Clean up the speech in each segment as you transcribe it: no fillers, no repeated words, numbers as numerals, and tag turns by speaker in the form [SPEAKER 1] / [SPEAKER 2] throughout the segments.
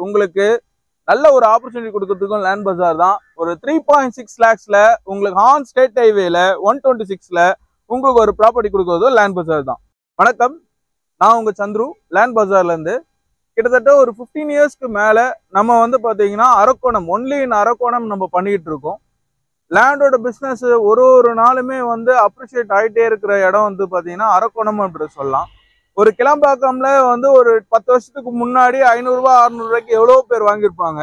[SPEAKER 1] உங்களுக்கு நல்ல ஒரு ஆப்பர்ச்சுனிட்டி கொடுக்கறதுக்கும் லேண்ட் பஜார் தான். ஒரு 3.6 lakhsல உங்களுக்கு ஆன் ஸ்டேட் ஹைவேல 126ல உங்களுக்கு ஒரு ப்ராப்பர்ட்டி கொடுக்கறதும் லேண்ட் பஜார் தான். வணக்கம், நான் உங்க சந்துரு, லேண்ட் பஜார்ல இருந்து. கிட்டத்தட்ட ஒரு 15 இயர்ஸ்க்கு மேல நம்ம வந்து பாத்தீங்கன்னா அரக்கோணம், ஒன்லி இன் அரக்கோணம் நம்ம பண்ணிட்டு இருக்கோம். லேண்டோட பிசினஸ் ஒரு நாளுமே வந்து அப்ரிஷியேட் ஆகிட்டே இருக்கிற இடம் வந்து பாத்தீங்கன்னா அரக்கோணம் அப்படி சொல்லலாம். ஒரு கிளம்பாக்கம்ல வந்து ஒரு 10 வருஷத்துக்கு முன்னாடி 500 ரூபாய் 600 ரூபாய்க்கு எவ்வளவு பேர் வாங்கியிருப்பாங்க.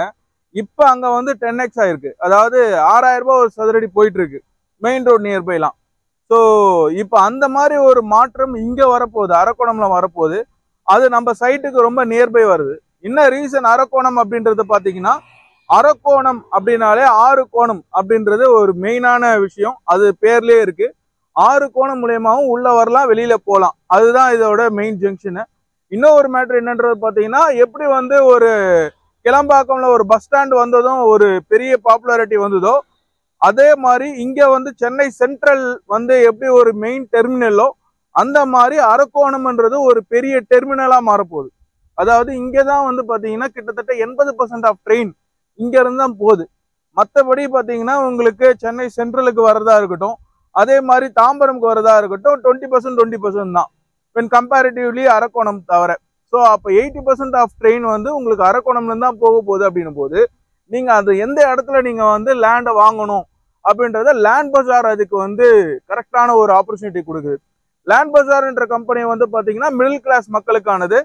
[SPEAKER 1] இப்ப அங்க வந்து 10x ஆயிருக்கு. அதாவது 6000 ரூபாய் ஒரு சதுரடி போயிட்டு இருக்கு மெயின் ரோட் நியர்பைலாம். ஸோ இப்ப அந்த மாதிரி ஒரு மாற்றம் இங்க வரப்போகுது, அரக்கோணம்ல வரப்போகுது. அது நம்ம சைட்டுக்கு ரொம்ப நியர்பை வருது. என்ன ரீசன் அரக்கோணம் அப்படின்றது பாத்தீங்கன்னா, அரக்கோணம் அப்படின்னாலே 6 கோணம் அப்படின்றது ஒரு மெயினான விஷயம். அது பேர்லயே இருக்கு. 6 கோணம் மூலியமாவும் உள்ள வரலாம், வெளியில போகலாம். அதுதான் இதோட மெயின் ஜங்ஷனு. இன்னொரு மேட்ரு என்னன்றது பாத்தீங்கன்னா, எப்படி வந்து ஒரு கிளம்பாக்கம்ல ஒரு பஸ் ஸ்டாண்ட் வந்ததும் ஒரு பெரிய பாப்புலாரிட்டி வந்ததோ, அதே மாதிரி இங்க வந்து சென்னை சென்ட்ரல் வந்து எப்படி ஒரு மெயின் டெர்மினலோ அந்த மாதிரி அரக்கோணம்ன்றது ஒரு பெரிய டெர்மினலா மாறப்போகுது. அதாவது இங்கதான் வந்து பாத்தீங்கன்னா கிட்டத்தட்ட 80% ஆஃப் ட்ரெயின் இங்க இருந்து தான் போகுது. மற்றபடி பாத்தீங்கன்னா உங்களுக்கு சென்னை சென்ட்ரலுக்கு வரதா இருக்கட்டும், அதே மாதிரி தாம்பரம்க்கு வரதா இருக்கட்டும் 20% தான் when comparatively அரக்கோணம் தவிர. ஸோ அப்போ 80% ஆஃப் ட்ரெயின் வந்து உங்களுக்கு அரக்கோணம்ல தான் போக போகுது. அப்படின்னும் போது நீங்க அது எந்த இடத்துல நீங்க வந்து லேண்டை வாங்கணும் அப்படின்றத லேண்ட் பஜார் அதுக்கு வந்து கரெக்டான ஒரு ஆப்பர்ச்சுனிட்டி கொடுக்குது. லேண்ட் பஜார்ன்ற கம்பெனி வந்து பாத்தீங்கன்னா மிடில் கிளாஸ் மக்களுக்கானது.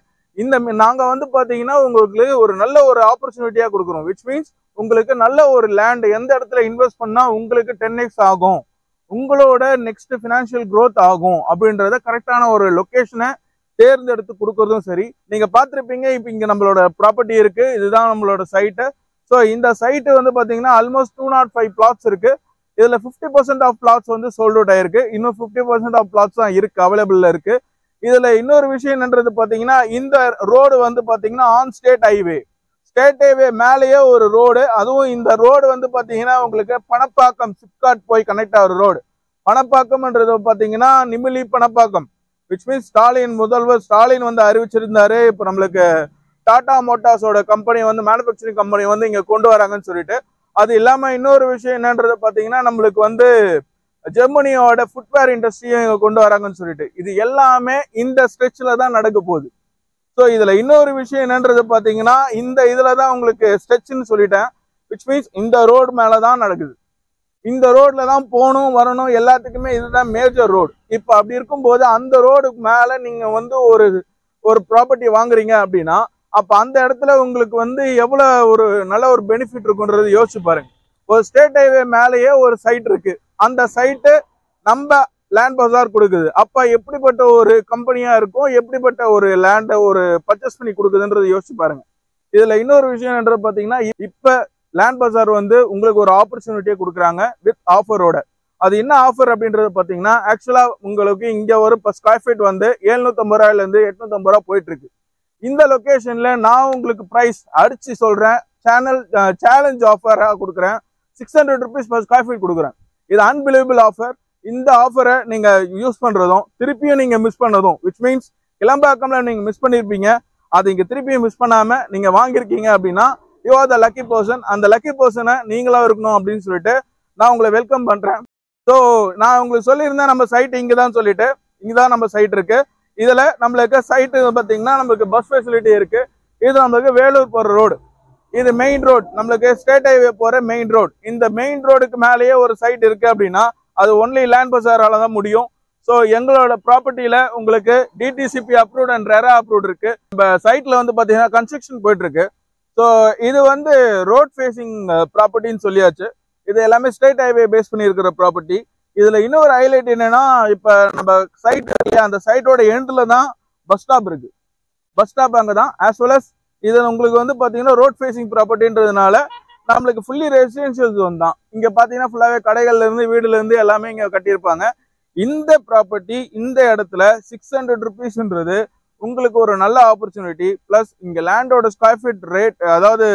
[SPEAKER 1] நாங்க வந்து பாத்தீங்கன்னா உங்களுக்கு ஒரு நல்ல ஒரு ஆப்பர்ச்சுனிட்டியா கொடுக்குறோம். விச் மீன்ஸ் உங்களுக்கு நல்ல ஒரு லேண்ட் எந்த இடத்துல இன்வெஸ்ட் பண்ணா உங்களுக்கு 10x ஆகும், உங்களோட நெக்ஸ்ட் ஃபினான்ஷியல் க்ரோத் ஆகும் அப்படின்றத கரெக்டான ஒரு லொகேஷனை தேர்ந்தெடுத்து கொடுக்கறதும் சரி. நீங்க பார்த்துருப்பீங்க, இப்போ இங்க நம்மளோட ப்ராப்பர்ட்டி இருக்கு, இதுதான் நம்மளோட சைட்டு. ஸோ இந்த சைட்டு வந்து பாத்தீங்கன்னா ஆல்மோஸ்ட் 205 plots இருக்கு. இதுல 50% ஆஃப் பிளாட்ஸ் வந்து சோல்ட் அவுட் ஆயிருக்கு. இன்னும் 50% ஆஃப் பிளாட்ஸ் தான் இருக்கு, அவைலபிள்ல இருக்கு. இதுல இன்னொரு விஷயம் என்னன்றது பாத்தீங்கன்னா, இந்த ரோடு வந்து பாத்தீங்கன்னா on state highway, state highway மேலேயே ஒரு ரோடு. அதுவும் இந்த ரோடு வந்து பாத்தீங்கன்னா உங்களுக்கு பணப்பாக்கம் சிப்காட் போய் கனெக்ட் ஆகிற ரோடு. பணப்பாக்கம்ன்றது பாத்தீங்கன்னா நிமிலி பணப்பாக்கம். விச் மீன்ஸ் முதல்வர் ஸ்டாலின் வந்து அறிவிச்சிருந்தாரு, இப்போ நம்மளுக்கு டாடா மோட்டார்ஸோட கம்பெனி வந்து மேனுஃபேக்சரிங் கம்பெனி வந்து இங்க கொண்டு வராங்கன்னு சொல்லிட்டு. அது இல்லாம இன்னொரு விஷயம் என்னன்றது பாத்தீங்கன்னா, நம்மளுக்கு வந்து ஜெர்மனியோட ஃபுட்வேர் இண்டஸ்ட்ரியும் இங்க கொண்டு வராங்கன்னு சொல்லிட்டு. இது எல்லாமே இந்த ஸ்ட்ரெச்ல தான் நடக்க போகுது. ஸோ இதுல இன்னொரு விஷயம் என்னன்றது பாத்தீங்கன்னா, இந்த இதுல தான் உங்களுக்கு ஸ்ட்ரெச்னு சொல்லிட்டேன். விச் மீன்ஸ் இந்த ரோடு மேலதான் நடக்குது. இந்த ரோட்ல தான் போகணும் வரணும், எல்லாத்துக்குமே இதுதான் மேஜர் ரோடு. இப்போ அப்படி இருக்கும்போது அந்த ரோடுக்கு மேல நீங்க வந்து ஒரு ப்ராப்பர்ட்டி வாங்குறீங்க அப்படின்னா, அப்ப அந்த இடத்துல உங்களுக்கு வந்து எவ்வளவு ஒரு நல்ல ஒரு பெனிஃபிட் இருக்குன்றது யோசிச்சு பாருங்க. ஒரு ஸ்டேட் ஹைவே மேலேயே ஒரு சைட் இருக்கு, அந்த சைட்டு நம்ம லேண்ட் பஜார் கொடுக்குது. அப்ப எப்படிப்பட்ட ஒரு கம்பெனியா இருக்கும், எப்படிப்பட்ட ஒரு லேண்டை ஒரு பர்ச்சேஸ் பண்ணி கொடுக்குதுன்றது யோசிச்சு பாருங்க. இதுல இன்னொரு விஷயம் என்னன்றது பாத்தீங்கன்னா, இப்ப லேண்ட் பஜார் வந்து உங்களுக்கு ஒரு ஆப்பர்ச்சுனிட்டியை கொடுக்குறாங்க வித் ஆஃபரோட. அது என்ன ஆஃபர் அப்படின்றது பாத்தீங்கன்னா, ஆக்சுவலா உங்களுக்கு இங்க ஒரு ஸ்கொயர் ஃபீட் வந்து 750 ரூபாயில இருந்து 850 ரூபாய் போயிட்டு இருக்கு. இந்த லொகேஷன்ல நான் உங்களுக்கு பிரைஸ் அடிச்சு சொல்றேன், சேலஞ்ச் ஆஃபரா கொடுக்குறேன். 600 rupees per ஸ்கொயர் ஃபீட் கொடுக்குறேன். இது அன்பிலீவபிள் ஆஃபர். இந்த ஆஃபரை நீங்க யூஸ் பண்றதும் திருப்பியும் நீங்க மிஸ் பண்ணதும், விச் மீன்ஸ் கிளம்பாக்கம்ல நீங்க மிஸ் பண்ணிருப்பீங்க, அது இங்க திருப்பியும் மிஸ் பண்ணாம நீங்க வாங்கியிருக்கீங்க அப்படின்னா you are the lucky person. அந்த லக்கி பர்சனை நீங்களா இருக்கணும் அப்படின்னு சொல்லிட்டு நான் உங்களை வெல்கம் பண்றேன். ஸோ நான் உங்களுக்கு சொல்லியிருந்தேன் நம்ம சைட் இங்கதான் சொல்லிட்டு, இங்கதான் நம்ம சைட் இருக்கு. இதுல நம்மளுக்கு சைட்டு பாத்தீங்கன்னா நம்மளுக்கு பஸ் ஃபெசிலிட்டி இருக்கு. இது நம்மளுக்கு வேலூர் போற ரோடு, இது மெயின் ரோடு, நம்மளுக்கு ஸ்டேட் ஹைவே போற மெயின் ரோடு. இந்த மெயின் ரோடுக்கு மேலேயே ஒரு சைட் இருக்கு அப்படின்னா அது ஒன்லி லேண்ட் பஜாரால தான் முடியும். ஸோ எங்களோட ப்ராப்பர்ட்டியில உங்களுக்கு DTCP approved and RERA approved இருக்கு. இப்போ சைட்ல வந்து பாத்தீங்கன்னா கன்ஸ்ட்ரக்ஷன் போயிட்டு இருக்கு. ஸோ இது வந்து ரோட் ஃபேசிங் ப்ராப்பர்ட்டின்னு சொல்லியாச்சு. இது எல்லாமே ஸ்டேட் ஹைவே பேஸ் பண்ணி இருக்கிற ப்ராப்பர்ட்டி. இதுல இன்னொரு ஹைலைட் என்னன்னா, இப்ப நம்ம சைட் அந்த சைட்டோட எண்ட்ல தான் பஸ் ஸ்டாப் இருக்கு. பஸ் ஸ்டாப் அங்கதான். ஆஸ் வெல் அஸ் இது உங்களுக்கு வந்து பாத்தீங்கன்னா ரோட் ஃபேசிங் ப்ராப்பர்ட்டின்றதுனால நம்மளுக்கு ஃபுல்லி ரெசிடென்ஷியல் ஜோன் தான். இங்க பாத்தீங்கன்னா ஃபுல்லாவே கடைகள்ல இருந்து வீடுல இருந்து எல்லாமே இங்க கட்டியிருப்பாங்க. இந்த ப்ராப்பர்ட்டி இந்த இடத்துல 600 rupeesன்றது உங்களுக்கு ஒரு நல்ல ஆப்பர்ச்சுனிட்டி. பிளஸ் இங்க லேண்டோட ஸ்கொயர் ஃபீட் ரேட், அதாவது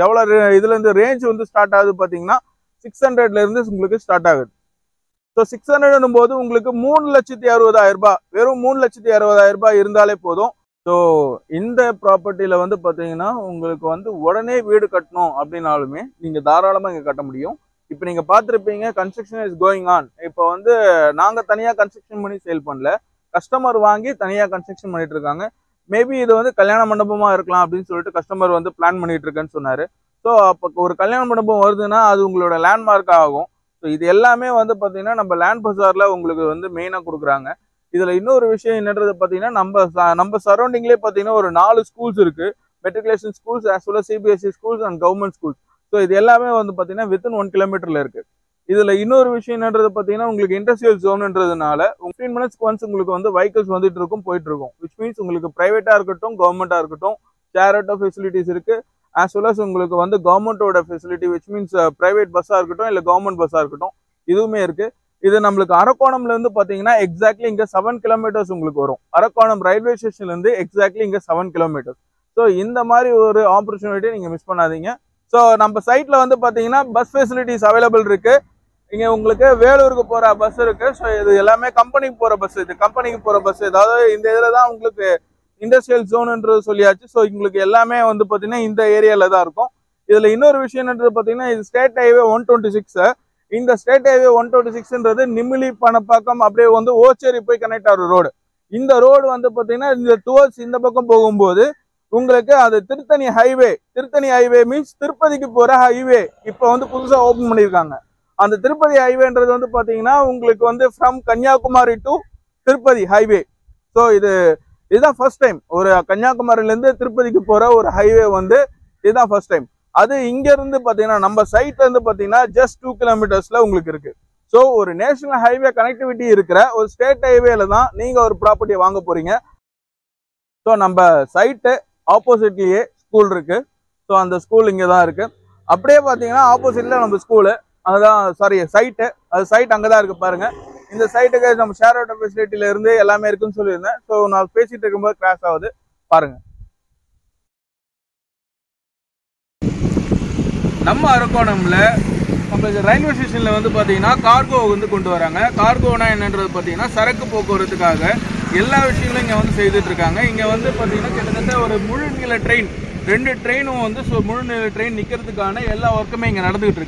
[SPEAKER 1] எவ்வளவு இதுல இருந்து ரேஞ்ச் வந்து ஸ்டார்ட் ஆகுது பாத்தீங்கன்னா 600ல இருந்து உங்களுக்கு ஸ்டார்ட் ஆகுது. ஸோ 600 போது உங்களுக்கு 3,60,60,000 ரூபாய், வெறும் 3,60,60,000 ரூபாய் இருந்தாலே போதும். ஸோ இந்த ப்ராப்பர்ட்டியில் வந்து பார்த்தீங்கன்னா உங்களுக்கு வந்து உடனே வீடு கட்டணும் அப்படின்னாலுமே நீங்கள் தாராளமாக இங்கே கட்ட முடியும். இப்போ நீங்கள் பார்த்துருப்பீங்க கன்ஸ்ட்ரக்ஷன் இஸ் கோயிங் ஆன். இப்போ வந்து நாங்கள் தனியாக கன்ஸ்ட்ரக்ஷன் பண்ணி சேல் பண்ணல, கஸ்டமர் வாங்கி தனியாக கன்ஸ்ட்ரக்ஷன் பண்ணிட்டு இருக்காங்க. மேபி இது வந்து கல்யாண மண்டபமாக இருக்கலாம் அப்படின்னு சொல்லிட்டு கஸ்டமர் வந்து பிளான் பண்ணிட்டு இருக்கேன்னு சொன்னார். ஸோ அப்போ ஒரு கல்யாண மண்டபம் வருதுன்னா அது உங்களோட லேண்ட்மார்க் ஆகும். ஸோ இது எல்லாமே வந்து பார்த்தீங்கன்னா நம்ம லேண்ட் பஜாரில் உங்களுக்கு வந்து மெயினாக கொடுக்குறாங்க. இதுல இன்னொரு விஷயம் என்னன்றது பாத்தீங்கன்னா நம்ம சரௌண்டிங்லேயே பாத்தீங்கன்னா ஒரு 4 ஸ்கூல்ஸ் இருக்கு. Matriculation schools as well as CBSE schools and government schools. So இது எல்லாமே வந்து பாத்தீங்கன்னா வித்தின் 1 கிலோமீட்டர்ல இருக்கு. இதுல இன்னொரு விஷயம் என்னன்றது பாத்தீங்கன்னா உங்களுக்கு இண்டஸ்ட்ரியல் ஜோன்ன்றதுனால 15 மினிட்ஸ்க்கு ஒன்ஸ் உங்களுக்கு வந்து வெஹிக்கிள்ஸ் வந்துட்டு இருக்கும் போயிட்டு இருக்கும். விச் மீன்ஸ் உங்களுக்கு பிரைவேட்டா இருக்கட்டும் கவர்மெண்டா இருக்கட்டும் ஷேர் ஆட்டோ ஃபெசிலிட்டிஸ் இருக்கு. as well as உங்களுக்கு வந்து கவர்மெண்டோட ஃபெசிலிட்டி விச் மீன்ஸ் பிரைவேட் பஸ்ஸா இருக்கட்டும் இல்ல கவர்மெண்ட் பஸ்ஸா இருக்கட்டும் இதுவுமே இருக்கு. இது நம்மளுக்கு அரக்கோணம்ல இருந்து பாத்தீங்கன்னா எக்ஸாக்ட்லி இங்க 7 கிலோமீட்டர்ஸ் உங்களுக்கு வரும். அரக்கோணம் ரயில்வே ஸ்டேஷன்ல இருந்து எக்ஸாக்ட்லி இங்க 7 கிலோமீட்டர்ஸ். ஸோ இந்த மாதிரி ஒரு ஆப்பர்ச்சுனிட்டி நீங்க மிஸ் பண்ணாதீங்க. ஸோ நம்ம சைட்ல வந்து பாத்தீங்கன்னா பஸ் ஃபெசிலிட்டிஸ் அவைலபிள் இருக்கு. இங்க உங்களுக்கு வேலூருக்கு போற பஸ் இருக்கு. ஸோ இது எல்லாமே கம்பெனிக்கு போற பஸ். இது கம்பெனிக்கு போற பஸ். அதாவது இந்த இதுல தான் உங்களுக்கு இண்டஸ்ட்ரியல் ஜோன்ன்றது சொல்லியாச்சு. ஸோ உங்களுக்கு எல்லாமே வந்து பாத்தீங்கன்னா இந்த ஏரியால தான் இருக்கும். இதுல இன்னொரு விஷயம் என்னன்றது பாத்தீங்கன்னா இது ஸ்டேட் ஹைவே 126. இந்த ஸ்டேட் ஹைவே 126ன்றது நிமிலி பணப்பாக்கம் அப்படியே வந்து ஓச்சேரி போய் கனெக்ட் ஆகிற ரோடு. இந்த ரோடு வந்து பாத்தீங்கன்னா இந்த டுவர்ட்ஸ் இந்த பக்கம் போகும்போது உங்களுக்கு அது திருத்தணி ஹைவே மீன்ஸ் திருப்பதிக்கு போற ஹைவே இப்போ வந்து புதுசா ஓபன் பண்ணியிருக்காங்க. அந்த திருப்பதி ஹைவேன்றது வந்து பாத்தீங்கன்னா உங்களுக்கு வந்து from Kanyakumari to Tirupati highway. So இதுதான் ஃபர்ஸ்ட் டைம் ஒரு கன்னியாகுமரியில இருந்து திருப்பதிக்கு போற ஒரு ஹைவே வந்து இதுதான் ஃபர்ஸ்ட் டைம். அது இங்க இருந்து பாத்தீங்கன்னா நம்ம சைட்ல இருந்து பாத்தீங்கன்னா ஜஸ்ட் 2 கிலோமீட்டர்ஸ்ல உங்களுக்கு இருக்கு. ஸோ ஒரு நேஷனல் ஹைவே கனெக்டிவிட்டி இருக்கிற ஒரு ஸ்டேட் ஹைவேல தான் நீங்க ஒரு ப்ராப்பர்ட்டியை வாங்க போறீங்க. ஸோ நம்ம சைட்டு ஆப்போசிட்லயே ஸ்கூல் இருக்கு. ஸோ அந்த ஸ்கூல் இங்கே தான் இருக்கு. அப்படியே பார்த்தீங்கன்னா ஆப்போசிட்ல நம்ம ஸ்கூலு அதுதான் சைட்டு. அது சைட் அங்கே தான் இருக்கு பாருங்க. இந்த சைட்டுக்கு நம்ம ஷேர் ஆட்டோ ஃபெசிலிட்டியில இருந்து எல்லாமே இருக்குன்னு சொல்லியிருந்தேன். ஸோ நான் பேசிட்டு இருக்கும்போது கிராஷ் ஆகுது பாருங்க. நம்ம அரக்கோணம்ல நம்ம ரயில்வே ஸ்டேஷன்ல வந்து பாத்தீங்கன்னா கார்கோ வந்து கொண்டு வராங்க. கார்கோனா என்னன்றது பாத்தீங்கன்னா சரக்கு போக்குவரத்துக்காக எல்லா விஷயங்களும் இங்க வந்து செய்துட்டு இருக்காங்க. இங்க வந்து பாத்தீங்கன்னா கிட்டத்தட்ட ஒரு முழு நீள ட்ரெயின் 2 ட்ரெயினும் வந்து முழு நீள ட்ரெயின் நிக்கிறதுக்கான எல்லா ஒர்க்குமே இங்க நடந்துகிட்டு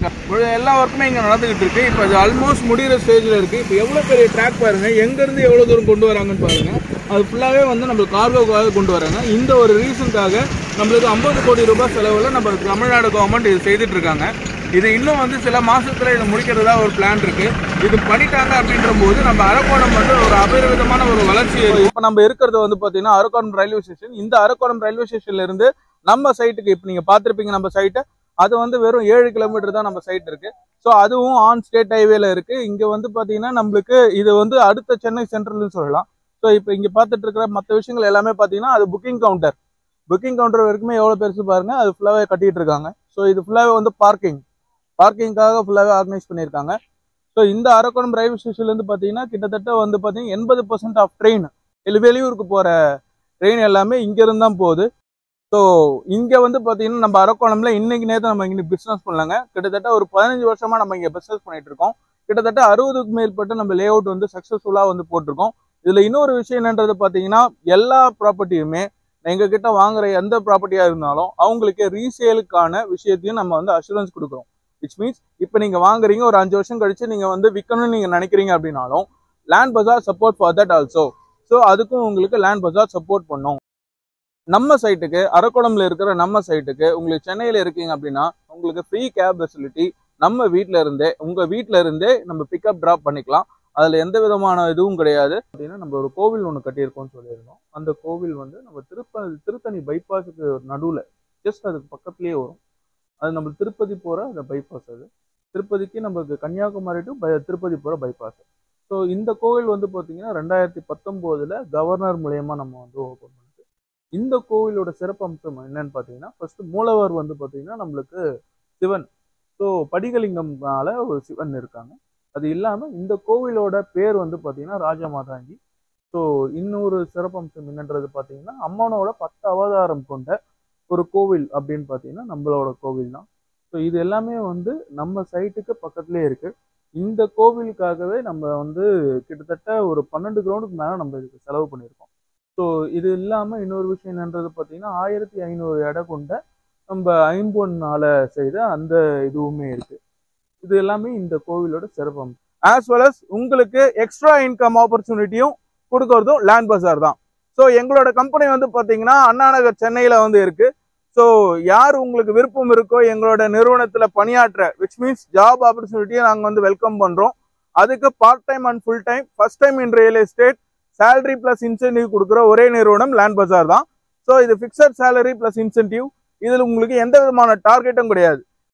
[SPEAKER 1] இருக்கு. இப்போ அது ஆல்மோஸ்ட் முடிகிற ஸ்டேஜ்ல இருக்கு. இப்போ எவ்வளவு பெரிய ட்ராக் பாருங்க, எங்க இருந்து எவ்வளவு தூரம் கொண்டு வராங்கன்னு பாருங்க. அது ஃபுல்லாவே வந்து நம்ம கார்கோக்காக கொண்டு வராங்க. இந்த ஒரு ரீசனுக்காக நம்மளுக்கு 50 கோடி ரூபாய் செலவுல நம்ம தமிழ்நாடு கவர்மெண்ட் இது செய்துட்டு இருக்காங்க. இது இன்னும் வந்து சில மாசத்துல இதை முடிக்கிறதா ஒரு பிளான் இருக்கு. இது பண்ணிட்டாங்க அப்படின்ற போது நம்ம அரக்கோணம் வந்து ஒரு அபரிவிதமான ஒரு வளர்ச்சி. இப்போ நம்ம இருக்கிறது வந்து பாத்தீங்கன்னா அரக்கோணம் ரயில்வே ஸ்டேஷன். இந்த அரக்கோணம் ரயில்வே ஸ்டேஷன்ல இருந்து நம்ம சைட்டுக்கு இப்போ நீங்க பாத்திருப்பீங்க நம்ம சைட்டை, அது வந்து வெறும் 7 கிலோமீட்டர் தான் நம்ம சைட் இருக்கு. ஸோ அதுவும் ஆன் ஸ்டேட் ஹைவேல இருக்கு. இங்க வந்து பாத்தீங்கன்னா நம்மளுக்கு இது வந்து அடுத்த சென்னை சென்ட்ரல்னு சொல்லலாம். ஸோ இப்போ இங்க பார்த்துட்டு இருக்கிற மற்ற விஷயங்கள் எல்லாமே பாத்தீங்கன்னா அது புக்கிங் கவுண்டர் வரைக்குமே எவ்வளவு பெருசு பாருங்க. அது ஃபுல்லாவே கட்டிட்டு இருக்காங்க. ஸோ இது ஃபுல்லாவே வந்து பார்க்கிங்காக ஃபுல்லாவே ஆர்கனைஸ் பண்ணியிருக்காங்க. ஸோ இந்த அரக்கோணம் ரயில்வே ஸ்டேஷன்ல இருந்து பாத்தீங்கன்னா கிட்டத்தட்ட வந்து பாத்தீங்கன்னா 80% ஆஃப் ட்ரெயின் வெளியூருக்கு போற ட்ரெயின் எல்லாமே இங்க இருந்து தான் போகுது. ஸோ இங்க வந்து பாத்தீங்கன்னா நம்ம அரக்கோணம்ல இன்னைக்கு நேரத்தை நம்ம இங்க பிசினஸ் பண்ணலாங்க. கிட்டத்தட்ட ஒரு 15 வருஷமா நம்ம இங்க பிசினஸ் பண்ணிட்டு இருக்கோம். கிட்டத்தட்ட 60க்கு மேற்பட்ட நம்ம லே அவுட் வந்து சக்சஸ்ஃபுல்லா வந்து போட்டிருக்கோம். இதுல இன்னொரு விஷயம் என்னன்றது பாத்தீங்கன்னா எல்லா ப்ராப்பர்ட்டியுமே எங்க கிட்ட வாங்குற எந்த ப்ராப்பர்ட்டியா இருந்தாலும் அவங்களுக்கு ரீசேலுக்கான விஷயத்தையும் நம்ம வந்து அஷூரன்ஸ் கொடுக்குறோம். விச் மீன்ஸ் இப்போ நீங்க வாங்குறீங்க, ஒரு 5 வருஷம் கழிச்சு நீங்க வந்து விற்கணும்னு நீங்க நினைக்கிறீங்க அப்படின்னாலும் land bazaar support for that also. So அதுக்கும் உங்களுக்கு லேண்ட் பஜார் சப்போர்ட் பண்ணும். நம்ம சைட்டுக்கு அரக்கோணம்ல இருக்கிற நம்ம சைட்டுக்கு உங்களுக்கு சென்னையில இருக்கீங்க அப்படின்னா உங்களுக்கு ஃப்ரீ கேப் ஃபெசிலிட்டி நம்ம உங்க வீட்டில இருந்தே நம்ம பிக்கப் டிராப் பண்ணிக்கலாம். அதுல எந்த விதமான இதுவும் கிடையாது. அப்படின்னா நம்ம ஒரு கோவில் ஒன்று கட்டியிருக்கோம்னு சொல்லியிருந்தோம். அந்த கோவில் வந்து நம்ம திருத்தணி பைபாஸுக்கு நடுவில் ஜஸ்ட் அதுக்கு பக்கத்துலேயே வரும். அது நம்ம திருப்பதி போகிற அந்த பைபாஸ். அது திருப்பதிக்கு நமக்கு கன்னியாகுமரி டு திருப்பதி போகிற பைபாஸ். ஸோ இந்த கோவில் வந்து பார்த்தீங்கன்னா 2019 கவர்னர் மூலயமா நம்ம வந்து ஓப்பன் பண்ணுது. இந்த கோவிலோட சிறப்பம்சம் என்னன்னு பார்த்தீங்கன்னா ஃபர்ஸ்ட் மூலவர் வந்து பார்த்தீங்கன்னா நம்மளுக்கு சிவன். ஸோ படிகலிங்கம்னால ஒரு சிவன் இருக்காங்க. அது இல்லாமல் இந்த கோவிலோட பேர் வந்து பார்த்தீங்கன்னா ராஜமாதாங்கி. ஸோ இன்னொரு சிறப்பம்சம் என்னன்றது பார்த்தீங்கன்னா அம்மனோட 10 அவதாரம் கொண்ட ஒரு கோவில் அப்படின்னு பார்த்தீங்கன்னா நம்மளோட கோவில் தான். ஸோ இது எல்லாமே வந்து நம்ம சைட்டுக்கு பக்கத்துலேயே இருக்கு. இந்த கோவிலுக்காகவே நம்ம வந்து கிட்டத்தட்ட ஒரு 12 கிரவுண்டுக்கு மேலே நம்ம இதுக்கு செலவு பண்ணியிருக்கோம். ஸோ இது இல்லாமல் இன்னொரு விஷயம் என்னன்றது பார்த்தீங்கன்னா 1500 எடை கொண்ட நம்ம ஐம்பொன்னால செய்த அந்த இதுவுமே இருக்கு. இது எல்லாமே இந்த கோவிலோட சிறப்பம். ஆஸ் வெல் அஸ் உங்களுக்கு எக்ஸ்ட்ரா இன்கம் ஆப்பர்ச்சுனிட்டியும் கொடுக்கறதும் லேண்ட் பஜார் தான். ஸோ எங்களோட கம்பெனி வந்து பார்த்தீங்கன்னா அண்ணா நகர் சென்னையில் வந்து இருக்கு. ஸோ யார் உங்களுக்கு விருப்பம் இருக்கோ எங்களோட நிறுவனத்தில் பணியாற்ற விச் மீன்ஸ் ஜாப் ஆப்பர்ச்சுனிட்டியை நாங்கள் வந்து வெல்கம் பண்ணுறோம். அதுக்கு part time and full time first time in real estate salary plus incentive கொடுக்குற ஒரே நிறுவனம் லேண்ட் பஜார் தான். ஸோ இது ஃபிக்ஸட் சேலரி பிளஸ் இன்சென்டிவ். இதில் உங்களுக்கு எந்த விதமான டார்கெட்டும் கிடையாது.